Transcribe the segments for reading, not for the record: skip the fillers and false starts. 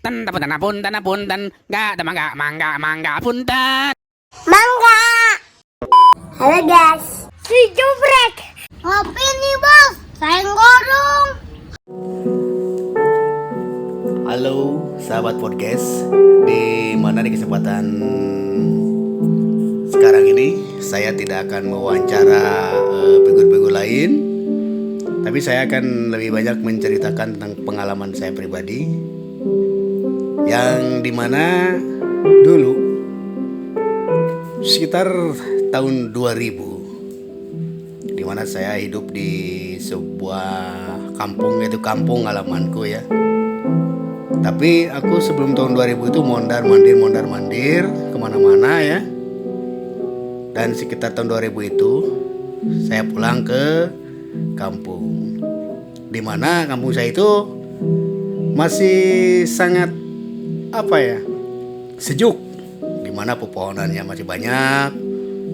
punten, punten, nggak ada mangga, punten. Mangga. Halo guys, si Jubrek. Ngopi nih bos, saya ngorong. Halo sahabat podcast, di mana di kesempatan sekarang ini saya tidak akan mewawancara figur-figur lain, tapi saya akan lebih banyak menceritakan tentang pengalaman saya pribadi, yang dimana dulu sekitar tahun 2000, dimana saya hidup di sebuah kampung, yaitu kampung halamanku ya. Tapi aku sebelum tahun 2000 itu mondar-mandir kemana-mana ya. Dan sekitar tahun 2000 itu saya pulang ke kampung, dimana kampung saya itu masih sangat sejuk, dimana pepohonannya masih banyak,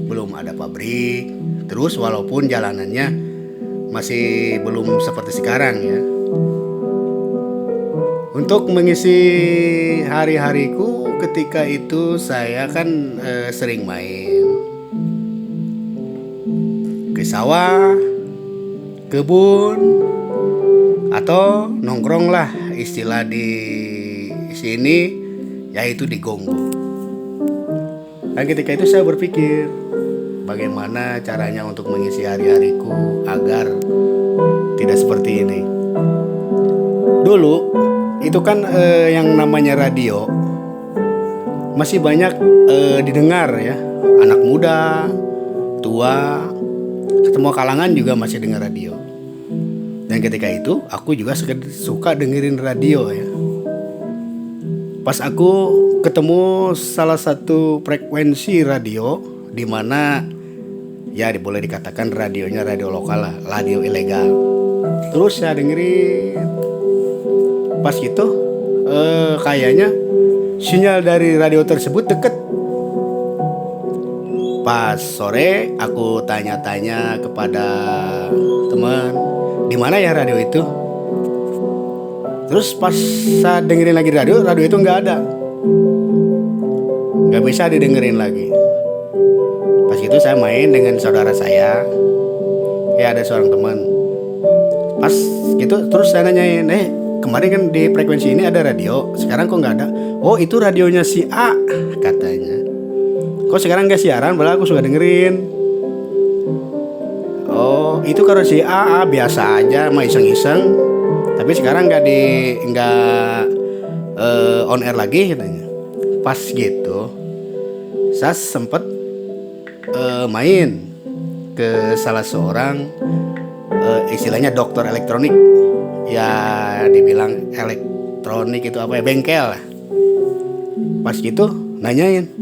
belum ada pabrik. Terus walaupun jalanannya masih belum seperti sekarang ya. Untuk mengisi hari-hariku ketika itu saya kan sering main ke sawah, kebun, atau nongkrong lah istilah di sini, yaitu di gonggo. Dan ketika itu saya berpikir bagaimana caranya untuk mengisi hari-hariku agar tidak seperti ini. Dulu itu kan yang namanya radio masih banyak didengar ya, anak muda, tua, semua kalangan juga masih dengar radio. Dan ketika itu aku juga suka dengerin radio ya. Pas aku ketemu salah satu frekuensi radio, di mana ya boleh dikatakan radionya radio lokal lah, radio ilegal. Terus saya dengerin, pas gitu kayaknya sinyal dari radio tersebut deket. Pas sore aku tanya-tanya kepada teman, di mana ya radio itu? Terus pas saya dengerin lagi radio itu nggak ada, nggak bisa didengerin lagi. Pas itu saya main dengan saudara saya, ya ada seorang teman. Pas gitu terus saya nanyain, kemarin kan di frekuensi ini ada radio, sekarang kok nggak ada? Oh itu radionya si A katanya. Kok sekarang nggak siaran? Padahal aku suka dengerin. Oh itu kalau si A biasa aja, mah iseng-iseng. Tapi sekarang nggak on air lagi katanya. Pas gitu, saya sempet main ke salah seorang istilahnya dokter elektronik. Ya dibilang elektronik itu apa ya, bengkel. Pas gitu nanyain,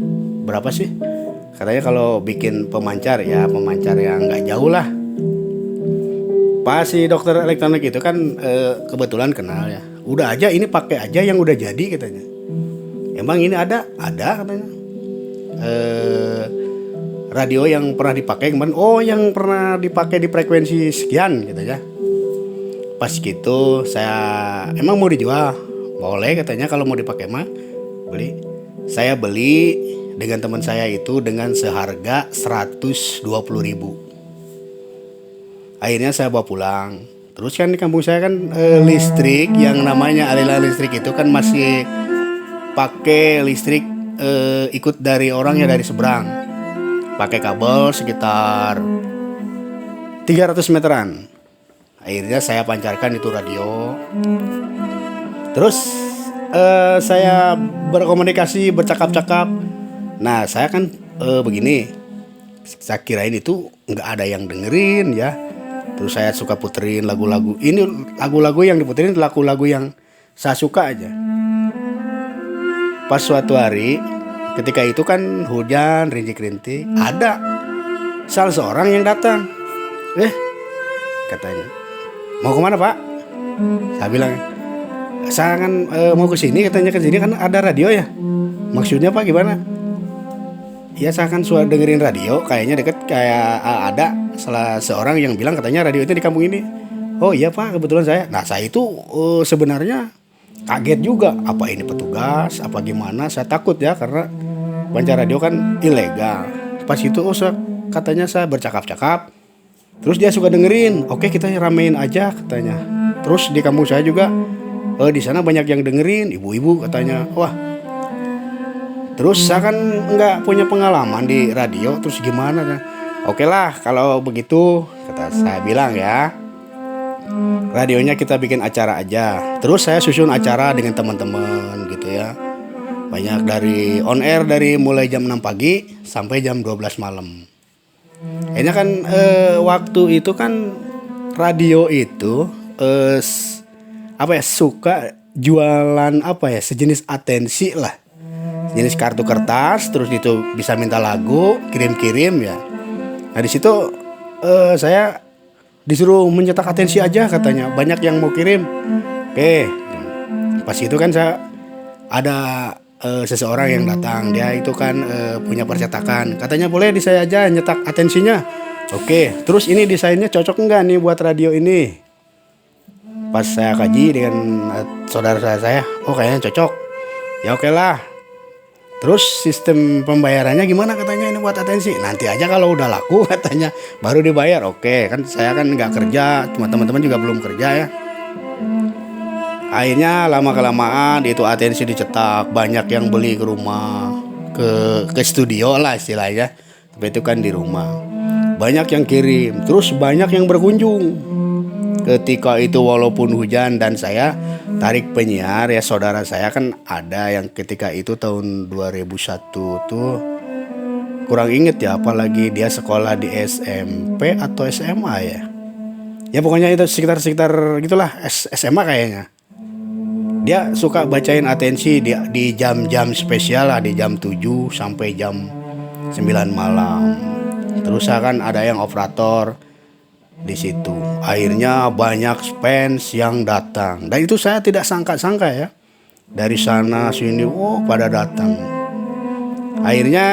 berapa sih? Katanya kalau bikin pemancar yang nggak jauh lah. Pas si dokter elektronik itu kan kebetulan kenal ya. Udah aja ini pakai aja yang udah jadi katanya. Emang ini ada katanya. Radio yang pernah dipakai kemarin. Oh yang pernah dipakai di frekuensi sekian gitu ya. Pas gitu saya emang mau dijual. Boleh katanya, kalau mau dipakai mah beli. Saya beli dengan teman saya itu dengan seharga 120.000. Akhirnya saya bawa pulang. Terus kan di kampung saya kan listrik, yang namanya aliran listrik itu kan masih pakai listrik ikut dari orangnya dari seberang. Pakai kabel sekitar 300 meteran. Akhirnya saya pancarkan itu radio. Terus saya berkomunikasi, bercakap-cakap. Nah saya kan begini, saya kirain itu nggak ada yang dengerin ya. Terus saya suka puterin lagu-lagu. Ini lagu-lagu yang diputerin lagu-lagu yang saya suka aja. Pas suatu hari, ketika itu kan hujan rintik-rintik, ada salah seorang yang datang. Katanya, mau kemana pak? Saya bilang, saya kan mau ke sini katanya, ke sini kan ada radio ya. Maksudnya pak gimana? Ya saya kan suka dengerin radio, kayaknya deket, kayak ada salah seorang yang bilang katanya radio itu di kampung ini. Oh iya pak, kebetulan saya. Nah saya itu sebenarnya kaget juga, apa ini petugas apa gimana. Saya takut ya, karena pancar radio kan ilegal. Pas itu katanya saya bercakap-cakap, terus dia suka dengerin. Oke, kita ramein aja katanya. Terus di kampung saya juga di sana banyak yang dengerin, ibu-ibu katanya. Wah, terus saya kan nggak punya pengalaman di radio, terus gimana kan? Oke lah kalau begitu, kata saya bilang ya, radionya kita bikin acara aja. Terus saya susun acara dengan teman-teman gitu ya. Banyak dari on air dari mulai jam 6 pagi sampai jam 12 malam. Kayaknya kan waktu itu kan radio itu suka jualan sejenis atensi lah. Jenis kartu kertas, terus itu bisa minta lagu, kirim-kirim ya. Nah di situ saya disuruh mencetak atensi aja katanya. Banyak yang mau kirim. Oke. Pas itu kan saya ada seseorang yang datang. Dia itu kan punya percetakan. Katanya boleh di saya aja nyetak atensinya. Oke. Terus ini desainnya cocok enggak nih buat radio ini? Pas saya kaji dengan saudara saya, oh kayaknya cocok. Ya oke lah. Terus sistem pembayarannya gimana katanya ini buat atensi? Nanti aja kalau udah laku katanya baru dibayar. Oke, kan saya kan nggak kerja, cuma teman-teman juga belum kerja ya. Akhirnya lama-kelamaan itu atensi dicetak, banyak yang beli ke rumah, ke studio lah istilahnya. Tapi itu kan di rumah. Banyak yang kirim, terus banyak yang berkunjung. Ketika itu walaupun hujan dan saya tarik penyiar ya, saudara saya kan ada yang ketika itu tahun 2001 tuh kurang inget ya, apalagi dia sekolah di SMP atau SMA ya. Ya pokoknya itu sekitar gitulah, SMA kayaknya. Dia suka bacain atensi di jam-jam spesial lah, di jam 7 sampai jam 9 malam. Terus kan ada yang operator di situ. Akhirnya banyak fans yang datang. Dan itu saya tidak sangka-sangka ya. Dari sana sini pada datang. Akhirnya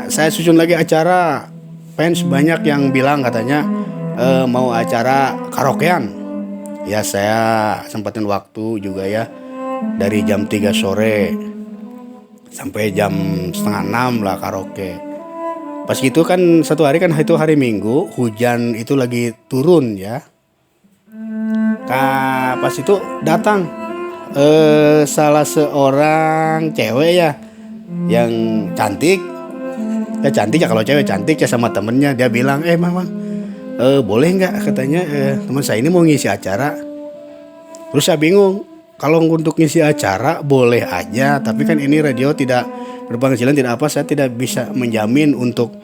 saya susun lagi acara. Fans banyak yang bilang katanya mau acara karaokean. Ya saya sempetin waktu juga ya. Dari jam 3 sore sampai jam setengah 6 lah karaoke. Pas gitu kan satu hari kan itu hari Minggu, hujan itu lagi turun ya. Pas itu datang salah seorang cewek ya yang cantik. Ya cantik ya, kalau cewek cantik ya, sama temennya. Dia bilang, Mamang boleh nggak katanya teman saya ini mau ngisi acara. Terus saya bingung. Kalau untuk ngisi acara boleh aja, tapi kan ini radio tidak berpenghasilan, tidak apa, saya tidak bisa menjamin untuk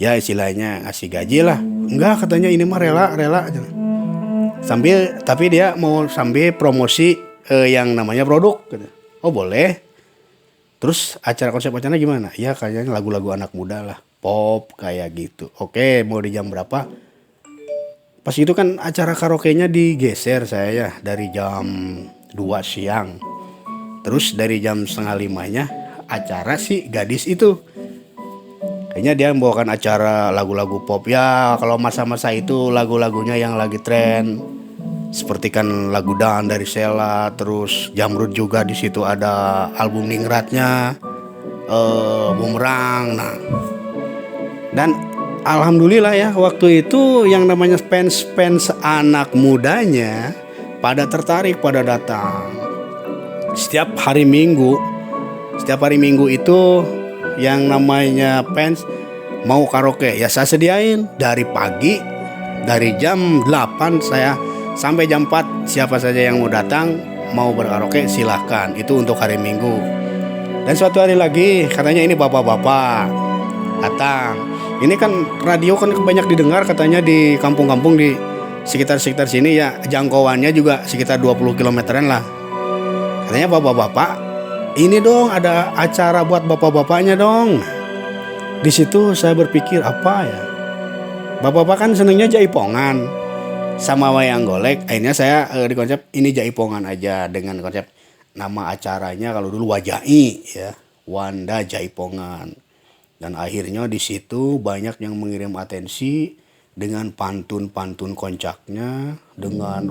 ya istilahnya ngasih gaji lah. Enggak katanya, ini mah rela. Sambil tapi dia mau sambil promosi yang namanya produk. Oh boleh. Terus konsep acaranya gimana? Ya kayaknya lagu-lagu anak muda lah, pop kayak gitu. Oke, mau di jam berapa? Pas itu kan acara karaoke-nya digeser saya ya, dari jam 2 siang. Terus dari jam setengah 5-nya acara si gadis itu. Kayaknya dia membawakan acara lagu-lagu pop ya. Kalau masa-masa itu lagu-lagunya yang lagi tren. Seperti kan lagu Dan dari Sheila, terus Jamrud juga di situ ada album Ningratnya, Bumerang. Nah, dan alhamdulillah ya waktu itu yang namanya fans anak mudanya pada tertarik, pada datang. Setiap hari Minggu itu yang namanya fans mau karaoke ya saya sediain dari pagi, dari jam 8 saya sampai jam 4. Siapa saja yang mau datang mau berkaraoke silahkan. Itu untuk hari Minggu. Dan suatu hari lagi katanya ini bapak-bapak datang. Ini kan radio kan banyak didengar katanya di kampung-kampung di sekitar sini ya, jangkauannya juga sekitar 20 kilometeran lah. Katanya bapak-bapak, ini dong ada acara buat bapak-bapaknya dong. Di situ saya berpikir apa ya? Bapak-bapak kan senengnya jaipongan sama wayang golek. Akhirnya saya di konsep ini jaipongan aja dengan konsep nama acaranya kalau dulu Wajai ya, Wanda Jaipongan. Dan akhirnya di situ banyak yang mengirim atensi dengan pantun koncaknya, dengan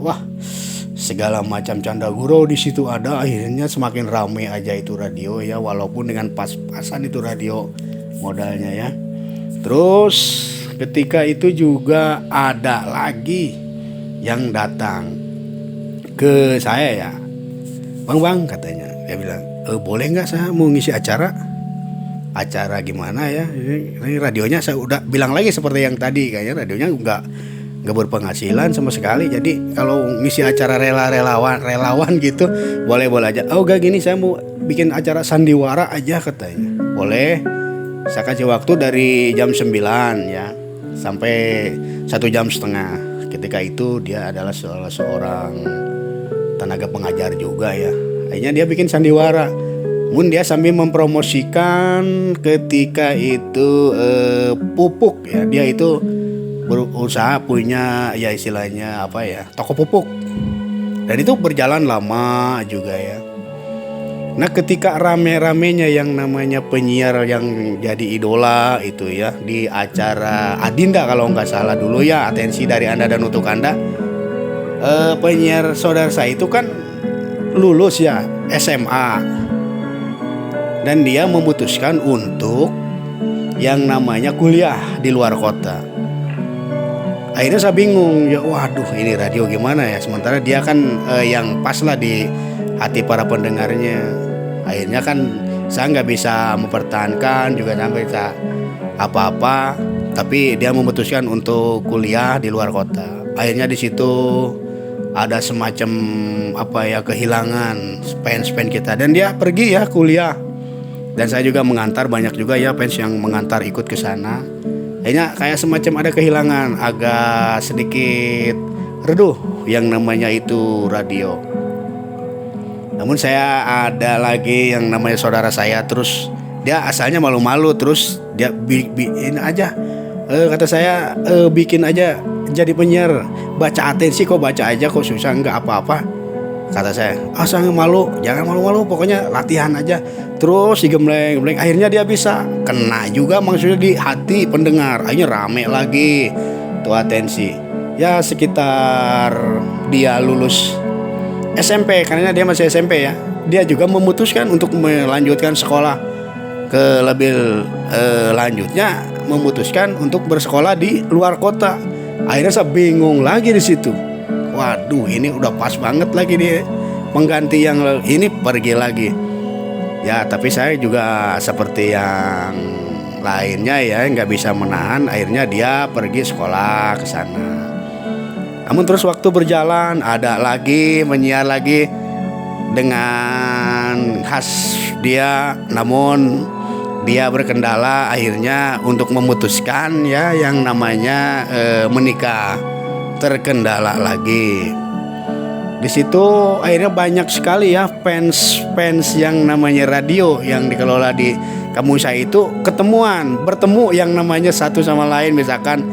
segala macam canda gurau di situ ada. Akhirnya semakin ramai aja itu radio ya, walaupun dengan pas-pasan itu radio modalnya ya. Terus ketika itu juga ada lagi yang datang ke saya ya, bang katanya, dia bilang, boleh nggak saya mau ngisi acara gimana ya, ini radionya saya udah bilang lagi seperti yang tadi, kayaknya radionya nggak berpenghasilan sama sekali, jadi kalau ngisi acara relawan gitu boleh aja. Gak gini, saya mau bikin acara sandiwara aja katanya. Boleh, saya kasih waktu dari jam 9 ya sampai 1,5 jam. Ketika itu dia adalah seorang tenaga pengajar juga ya. Akhirnya dia bikin sandiwara. Mun dia sambil mempromosikan ketika itu pupuk ya. Dia itu berusaha punya ya istilahnya apa ya, toko pupuk. Dan itu berjalan lama juga ya. Nah ketika rame-ramenya yang namanya penyiar yang jadi idola itu ya, di acara Adinda kalau nggak salah dulu ya, atensi dari Anda dan untuk Anda, penyiar saudara saya itu kan lulus ya SMA, dan dia memutuskan untuk yang namanya kuliah di luar kota. Akhirnya saya bingung ya, waduh ini radio gimana ya, sementara dia kan yang pas lah di hati para pendengarnya. Akhirnya kan saya nggak bisa mempertahankan juga, nggak bisa apa-apa, tapi dia memutuskan untuk kuliah di luar kota. Akhirnya di situ ada semacam apa ya, kehilangan fans kita, dan dia pergi ya kuliah, dan saya juga mengantar, banyak juga ya fans yang mengantar ikut ke sana. Akhirnya kayak semacam ada kehilangan, agak sedikit reduh yang namanya itu radio. Namun saya ada lagi yang namanya saudara saya, terus dia asalnya malu-malu, terus dia bikin aja, kata saya, bikin aja jadi penyiar, baca atensi kok, baca aja kok, susah, nggak apa-apa, kata saya. Asal malu, jangan malu-malu, pokoknya latihan aja. Terus digembleng, akhirnya dia bisa kena juga maksudnya di hati pendengar. Akhirnya rame lagi tuh atensi. Ya sekitar dia lulus SMP, karena dia masih SMP ya, dia juga memutuskan untuk melanjutkan sekolah ke lebih lanjutnya, memutuskan untuk bersekolah di luar kota. Akhirnya saya bingung lagi di situ. Waduh, ini udah pas banget lagi dia pengganti yang ini pergi lagi. Ya, tapi saya juga seperti yang lainnya ya, nggak bisa menahan. Akhirnya dia pergi sekolah ke sana. Namun terus waktu berjalan, ada lagi menyiar lagi dengan khas dia, namun dia berkendala akhirnya untuk memutuskan ya yang namanya menikah, terkendala lagi. Di situ akhirnya banyak sekali ya fans yang namanya radio yang dikelola di kampung saya itu bertemu yang namanya satu sama lain, misalkan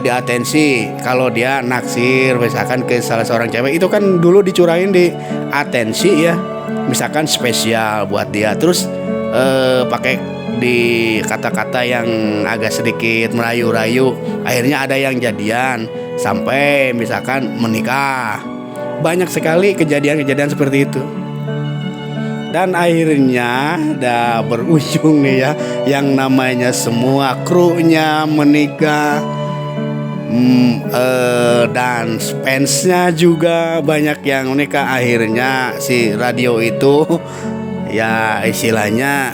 di atensi, kalau dia naksir misalkan ke salah seorang cewek, itu kan dulu dicurahin di atensi ya, misalkan spesial buat dia, terus pakai di kata-kata yang agak sedikit merayu-rayu, akhirnya ada yang jadian sampai misalkan menikah. Banyak sekali kejadian-kejadian seperti itu. Dan akhirnya udah berujung nih ya, yang namanya semua krunya menikah. Dan fansnya juga banyak yang menikah. Akhirnya si radio itu ya istilahnya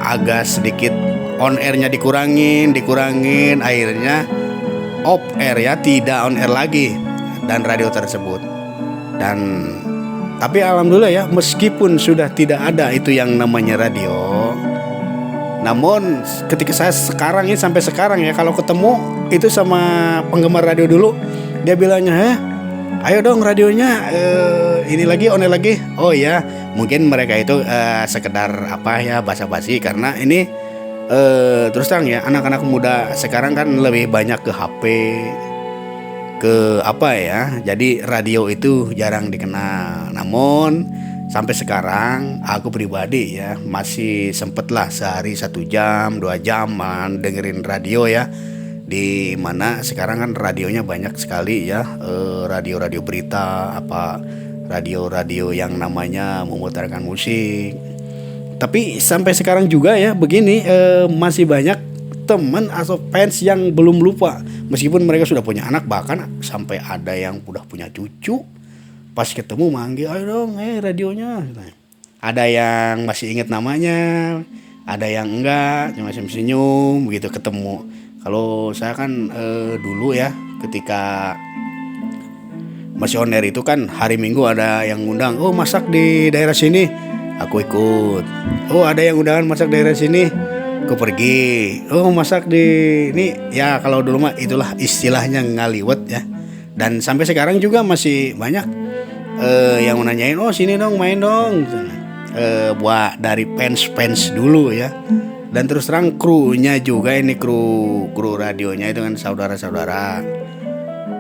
agak sedikit on airnya dikurangin, akhirnya off air ya, tidak on air lagi dan radio tersebut. Dan tapi alhamdulillah ya, meskipun sudah tidak ada itu yang namanya radio, namun ketika saya sekarang ini sampai sekarang ya, kalau ketemu itu sama penggemar radio dulu, dia bilangnya, ayo dong radionya ini lagi, on air lagi. Oh ya, mungkin mereka itu sekedar apa ya, basa-basi, karena ini terus terang ya, anak-anak muda sekarang kan lebih banyak ke HP, ke apa ya, jadi radio itu jarang dikenal. Namun sampai sekarang aku pribadi ya masih sempet lah sehari 1 jam 2 jam dengerin radio ya, di mana sekarang kan radionya banyak sekali ya, radio-radio berita, apa radio-radio yang namanya memutarkan musik. Tapi sampai sekarang juga ya begini, masih banyak teman atau fans yang belum lupa, meskipun mereka sudah punya anak, bahkan sampai ada yang udah punya cucu, pas ketemu manggil, ayo dong radionya. Ada yang masih ingat namanya, ada yang enggak, cuma senyum begitu ketemu. Kalau saya kan dulu ya, ketika masih on air itu kan hari Minggu ada yang ngundang, oh masak di daerah sini, aku ikut. Oh ada yang undangan masak daerah sini, aku pergi. Oh masak di ini, ya kalau dulu mah itulah istilahnya ngaliwet ya. Dan sampai sekarang juga masih banyak yang nanyain, oh sini dong main dong. Buat dari fans dulu ya. Dan terus terang krunya juga, ini kru radionya itu kan saudara-saudara.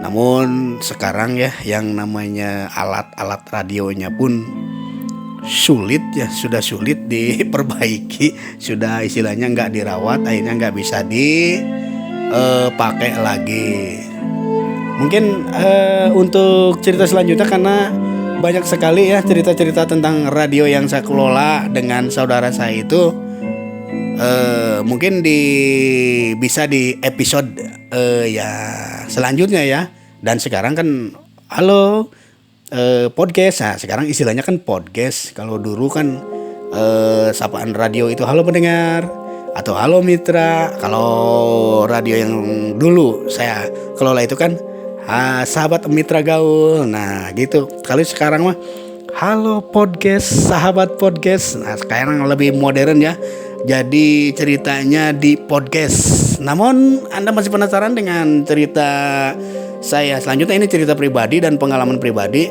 Namun sekarang ya yang namanya alat-alat radionya pun sulit ya, sudah sulit diperbaiki, sudah istilahnya nggak dirawat, akhirnya nggak bisa dipakai lagi. Mungkin untuk cerita selanjutnya, karena banyak sekali ya cerita-cerita tentang radio yang saya kelola dengan saudara saya itu, mungkin bisa di episode ya selanjutnya ya. Dan sekarang kan halo podcast, nah sekarang istilahnya kan podcast. Kalau dulu kan sapaan radio itu halo pendengar atau halo mitra. Kalau radio yang dulu saya kelola itu kan sahabat mitra gaul. Nah gitu. Kalau sekarang mah halo podcast, sahabat podcast. Nah sekarang lebih modern ya, jadi ceritanya di podcast. Namun Anda masih penasaran dengan cerita saya selanjutnya? Ini cerita pribadi dan pengalaman pribadi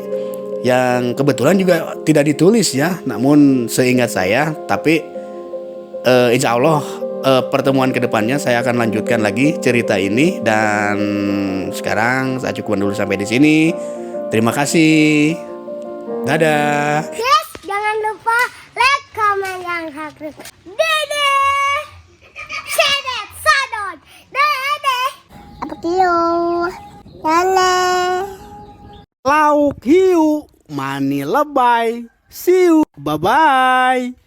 yang kebetulan juga tidak ditulis ya, namun seingat saya. Tapi insya Allah pertemuan kedepannya saya akan lanjutkan lagi cerita ini. Dan sekarang saya cukupkan dulu sampai di sini. Terima kasih. Dadah. Yes, jangan lupa like, comment, dan subscribe. Dede, sedet, sadon, dede. Apa kilo? Dale. Lauk hiu, mani lebay. See you. Bye-bye.